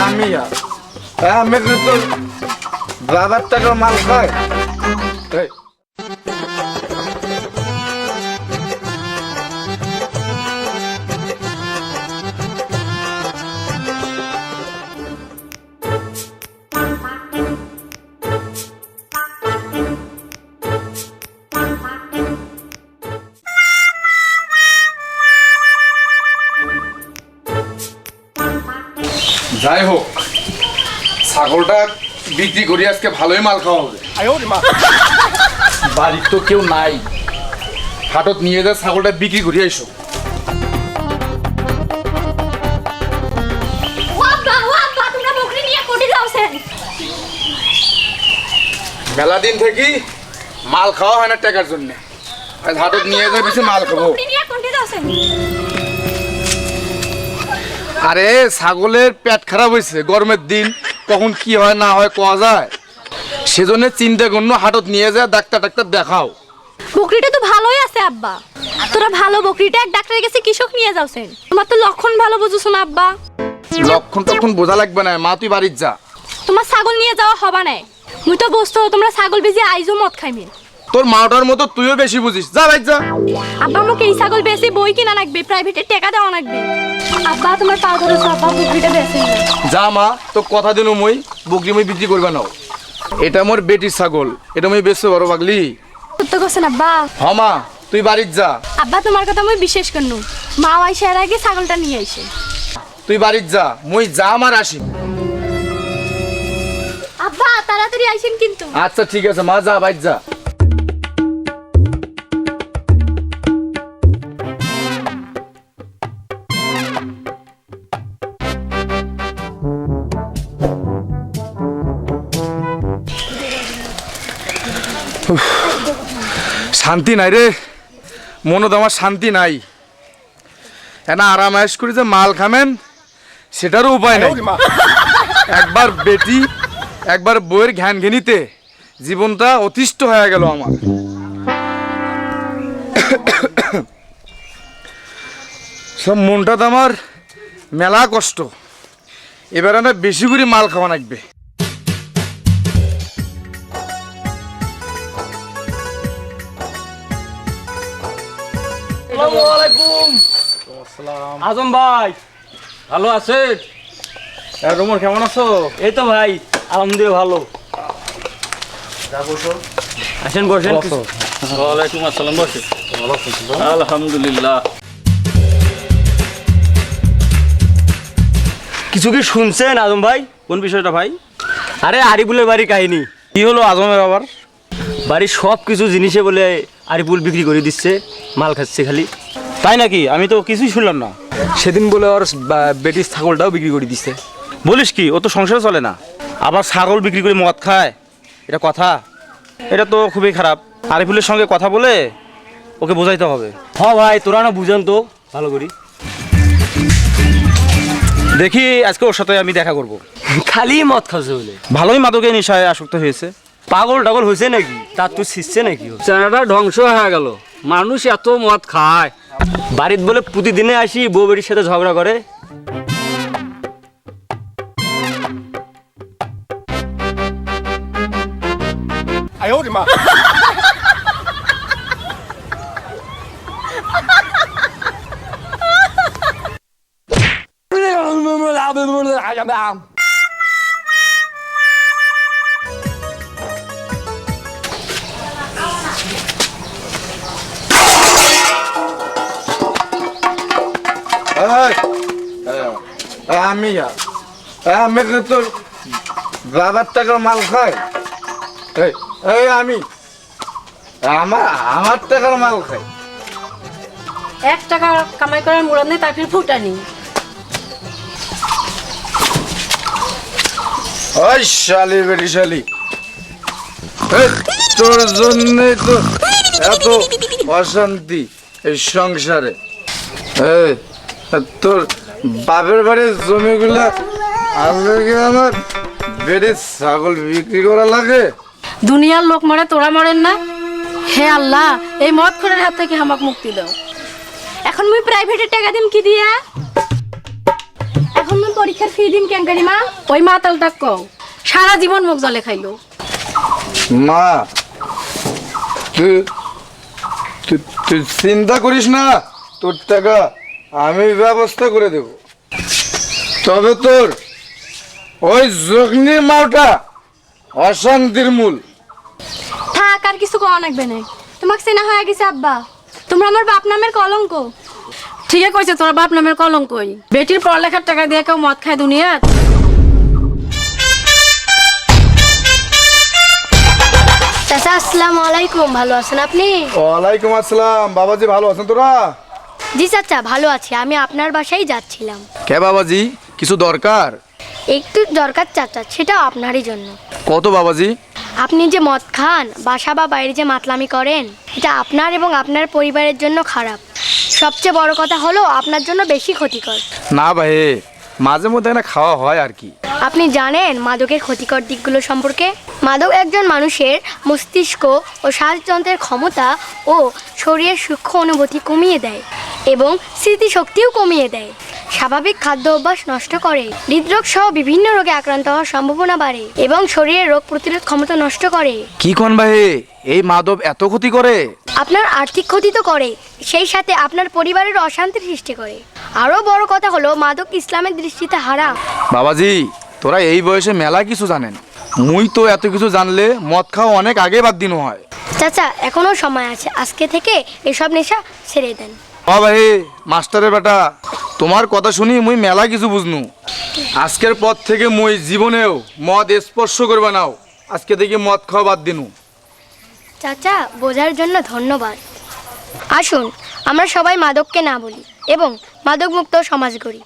আমি আমি তো বাবার টাকার মাল খাই। যাই হোক, ছাগলটা বিক্রি করি, আজকে ভালোই মাল খাওয়া হবে। বাড়ির তো কেউ নাই, হাটত নিয়ে যা ছাগলটা বিক্রি করি আইসো। মেলা দিন থেকে মাল খাওয়া হয় না টাকার জন্য, হাটত নিয়ে যা বেশি মাল খাবো। আরে ছাগলের পেট খারাপ হয়েছে, গরমের দিন কখন কি হয় না হয় কোয়া যায়, সেজন্য চিন্তা করুন হাটত নিয়ে যায় ডাক্তার দেখাও। বকরিটা তো ভালোই আছে আব্বা, তোরা ভালো বকরিটা এক ডাক্তারের কাছে কৃষক নিয়ে যাওছেন, তোমার তো লক্ষণ ভালো বুঝছো না আব্বা। লক্ষণ তখন বোঝা লাগবে না, মা তুই বাড়ির যা। তোমার ছাগল নিয়ে যাওয়া হবা না, মুই তো বসতো তোমরা ছাগল বেশি আইজো মদ খাইমি। তোর মাটার মতো তুইও বেশি বুঝিস, যা ভাই যা। আব্বা আমাকে এই ছাগল বেশি বই কিনা লাগবে, প্রাইভেটে টাকা দেওয়া লাগবে। আব্বা তোমার পা ধরে আব্বা বকরিটা বেশি যা মা, তো কথা দিন মই বকরি মই বিক্রি করবা নাও। এটা মোর বেটির ছাগল, এটা মই বেচতে পারো পাগলি। সত্য কথা আব্বা। হ্যাঁ মা তুই বাড়ির যা। আব্বা তোমার কথা মই বিশ্বাস করনু, মা আইসার আগে ছাগলটা নিয়ে আইসে। তুই বাড়ির যা, মই যা আমার আসি। আব্বা তাড়াতাড়ি আইসেন কিন্তু। আচ্ছা ঠিক আছে মা, যা বাইর যা। শান্তি নাই রে, মনে তো আমার শান্তি নাই। এনা আরাম আয়েশ করি যে মাল খামেন সেটারও উপায় নাই। একবার বেটি একবার বইয়ের ঘ্যান ঘেনিতে জীবনটা অতিষ্ঠ হয়ে গেল আমার। সব মনটা তো আমার মেলা কষ্ট, এবার আমরা বেশি করে মাল খাওয়া লাগবে। আজম ভাই ভালো আছে? রোমর কেমন আছো? এই তো ভাই আলহামদুলিল্লাহ ভালো। আসেন বসেন। ওয়ালাইকুম আসসালাম, বসে। আলহামদুলিল্লাহ। কিছু কি শুনছেন আজম ভাই? কোন বিষয়টা ভাই? আরে আরিফুলের বাড়ির কাহিনী। কি হলো আজমের আবার? বাড়ির সব কিছু জিনিসে বলে আরিফুল বিক্রি করে দিচ্ছে, মাল খাচ্ছে খালি। তাই নাকি? আমি তো কিছুই শুনলাম না। সেদিন বলে ওর বেটির ছাগলটাও বিক্রি করে দিচ্ছে। বলিস কি? ও তো সংসার চলে না, আবার ছাগল বিক্রি করে মদ খায়, এটা কথা? এটা তো খুবই খারাপ। আরিফুলের সঙ্গে কথা বলে ওকে বোঝাইতে হবে। হ্যাঁ ভাই, তোরা না বুঝান তো ভালো করি। দেখি আজকে ওর সাথে আমি দেখা করব। খালি মদ খাচ্ছে বলে? ভালোই মাদকের নেশায় আসক্ত হয়েছে। পাগল টাগল হয়েছে নাকি? তার তো শিখছে নাকি? চেনাটা ধ্বংস হয়ে গেল। মানুষ এত মদ খায়, বাড়িতে বলে প্রতিদিনে আসি বউ বেটির সাথে ঝগড়া করে। আমি আমি তোর বাবার টাকার মাল খাই। আমি আমার টাকার মাল খাই। 1 টাকা কামাই করার মুরাদ নেই, তাকে ফুটানি। ওই শালি বেটি শালি, তোর জন্যই তো এত অশান্তি এই সংসারে। তোর বাপের বাড়ির জমিগুলা আমার বেড়ে ছাগল বিক্রি করা লাগে। দুনিয়ার লোক মরে তোরা মরেন না? হে আল্লাহ, এই মদ খোরের হাত থেকে আমাকে মুক্তি দাও। এখন মুই প্রাইভেটে টাকা দিম কি দিয়া? সুন্দর পরীক্ষার ফি দিন কেঙ্কারি মা? ওই মাতালটা কও সারা জীবন মুখ জলে খাইলো। মা তুই তুই চিন্তা করিস না, তোর টাকা আমি ব্যবস্থা করে দেব। তবে তোর ওই জখনির মাওটা অশান্তির মূল। থাক, আর কিছু কওয়া লাগবে না। তোমাকে চেনা হয়ে গেছে আব্বা, তোমরা আমার বাপ নামের কলঙ্ক। ঠিকই কইছে, তোর বাপ নামের কলঙ্কই। বেটির পড়ালেখার টাকা দিয়ে কেউ মদ খায় দুনিয়াত? চাচা আসসালামু আলাইকুম, ভালো আছেন আপনি? ওয়ালাইকুম আসসালাম। বাবাজি ভালো আছেন তোরা? জি চাচা ভালো আছি, আমি আপনার বাসায় যাচ্ছিলাম। কে বাবাজি, কিছু দরকার? একটু দরকার চাচা, সেটাও আপনারই জন্য। কত বাবাজি? আপনি যে মদ খান, বাসা বা বাইরে যে মাতলামি করেন, এটা আপনার এবং আপনার পরিবারের জন্য খারাপ। সবচেয়ে বড় কথা হলো আপনার জন্য বেশি ক্ষতিকর। না ভাই, মাঝে মধ্যে না খাওয়া হয় আর কি। আপনি জানেন মাদকের ক্ষতিকর দিকগুলো সম্পর্কে? মাদক একজন মানুষের মস্তিষ্ক ও শ্বাসযন্ত্রের ক্ষমতা ও শরীরের সূক্ষ্ম অনুভূতি কমিয়ে দেয় এবং স্মৃতিশক্তিও কমিয়ে দেয়। স্বাভাবিক খাদ্য অভ্যাস নষ্ট করে, হৃদরোগ সহ বিভিন্ন রোগে আক্রান্ত হওয়ার সম্ভাবনা বাড়ে এবং শরীরের রোগ প্রতিরোধ ক্ষমতা নষ্ট করে। কি কোন ভাই, এই মাদক এত ক্ষতি করে? আপনার আর্থিক ক্ষতি তো করে, সেই সাথে আপনার পরিবারের অশান্তির সৃষ্টি করে। আরও বড় কথা হলো মাদক ইসলামের দৃষ্টিতে হারাম। বাবাজি তোরা এই বয়সে মেলা কিছু জানেন, মুই তো এত কিছু জানলে মদ খাওয়া অনেক আগে বাদ দিন হয়। চাচা এখনো সময় আছে, আজকে থেকে এসব নেশা ছেড়ে দেন। ভাই মাস্টারের বেটা, তোমার কথা শুনি মুই মেলা কিছু বুঝনু। আজকের পর থেকে মুই জীবনেও মদ স্পর্শ করবে নাও। আজকে থেকে মদ খাওয়া বাদ দিনু। চাচা বোঝার জন্য ধন্যবাদ। আসুন আমরা সবাই মাদককে না বলি এবং মাদকমুক্ত সমাজ গড়ি।